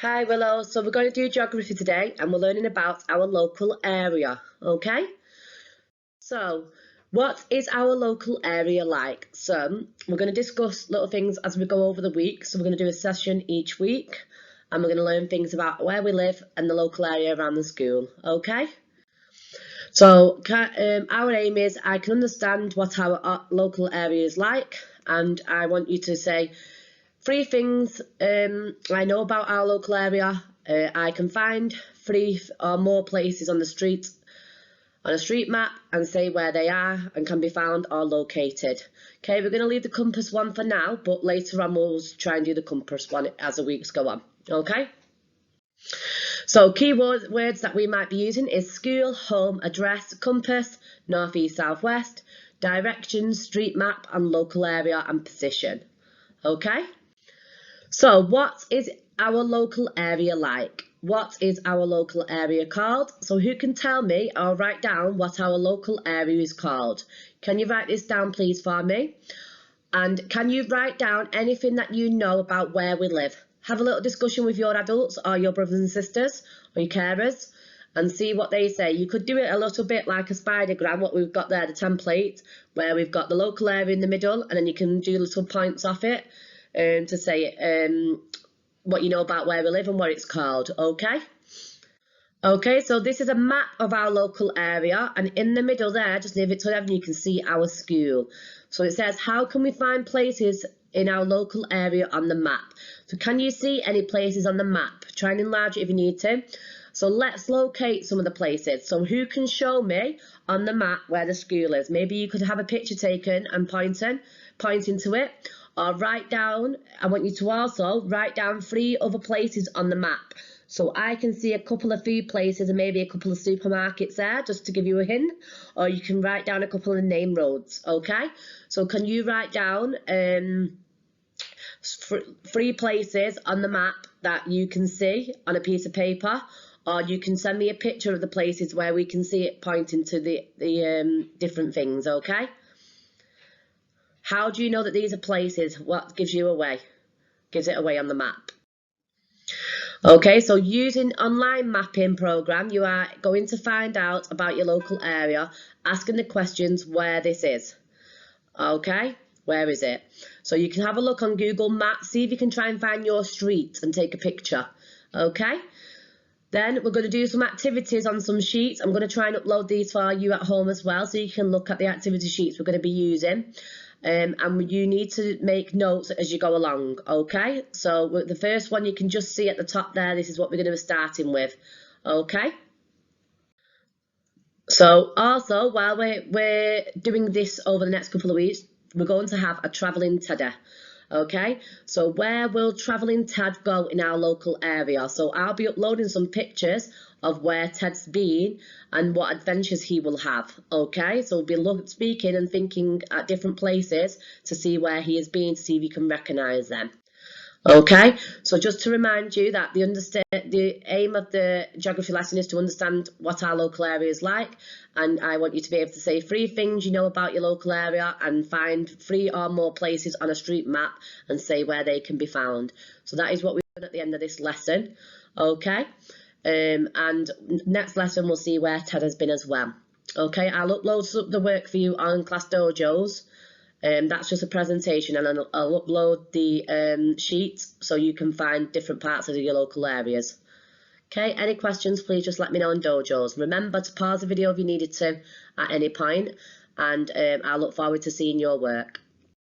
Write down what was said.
Hi Willow, so we're going to do geography today and we're learning about our local area, okay? So, what is our local area like? So, we're going to discuss little things as we go over the week. So, we're going to do a session each week and we're going to learn things about where we live and the local area around the school, okay? So, our aim is I can understand what our local area is like, and I want you to say 3 things I know about our local area. I can find 3 or more places on the street on a street map and say where they are and can be found or located. Okay, we're going to leave the compass one for now, but later on we'll try and do the compass one as the weeks go on. Okay. So key words that we might be using is school, home, address, compass, north, east, south, west, directions, street map, and local area and position. Okay. So what is our local area like? What is our local area called? So who can tell me or write down what our local area is called? Can you write this down please for me? And can you write down anything that you know about where we live? Have a little discussion with your adults or your brothers and sisters or your carers and see what they say. You could do it a little bit like a spidergram, what we've got there, the template, where we've got the local area in the middle and then you can do little points off it to say what you know about where we live and what it's called, okay? Okay, so this is a map of our local area, and in the middle there, just near Victoria Avenue, you can see our school. So it says, how can we find places in our local area on the map? So can you see any places on the map? Try and enlarge it if you need to. So let's locate some of the places. So who can show me on the map where the school is? Maybe you could have a picture taken and pointing to it. Or write down, I want you to also write down 3 other places on the map. So I can see a couple of food places and maybe a couple of supermarkets there, just to give you a hint. Or you can write down a couple of name roads, okay? So can you write down 3 places on the map that you can see on a piece of paper? Or you can send me a picture of the places where we can see it pointing to the different things, okay? How do you know that these are places? What gives you away? Gives it away on the map. Okay, so using online mapping program, you are going to find out about your local area, asking the questions where this is. Okay, where is it? So you can have a look on Google Maps, see if you can try and find your street and take a picture. Okay, then we're going to do some activities on some sheets. I'm going to try and upload these for you at home as well, so you can look at the activity sheets we're going to be using. And you need to make notes as you go along, okay? So the first one you can just see at the top there, this is what we're going to be starting with, okay? So also, while we're doing this over the next couple of weeks, we're going to have a travelling Teddy, okay? So where will travelling Ted go in our local area? So I'll be uploading some pictures of where Ted's been and what adventures he will have, okay? So we'll be speaking and thinking at different places to see where he has been, to see if you can recognise them. Okay, so just to remind you that the aim of the geography lesson is to understand what our local area is like, and I want you to be able to say 3 things you know about your local area and find 3 or more places on a street map and say where they can be found. So that is what we've done at the end of this lesson, okay? And next lesson we'll see where Ted has been as well. Okay, I'll upload the work for you on Class Dojos. That's just a presentation, and I'll upload the sheet so you can find different parts of your local areas. Okay, any questions, please just let me know on Dojos. Remember to pause the video if you needed to at any point, and I look forward to seeing your work.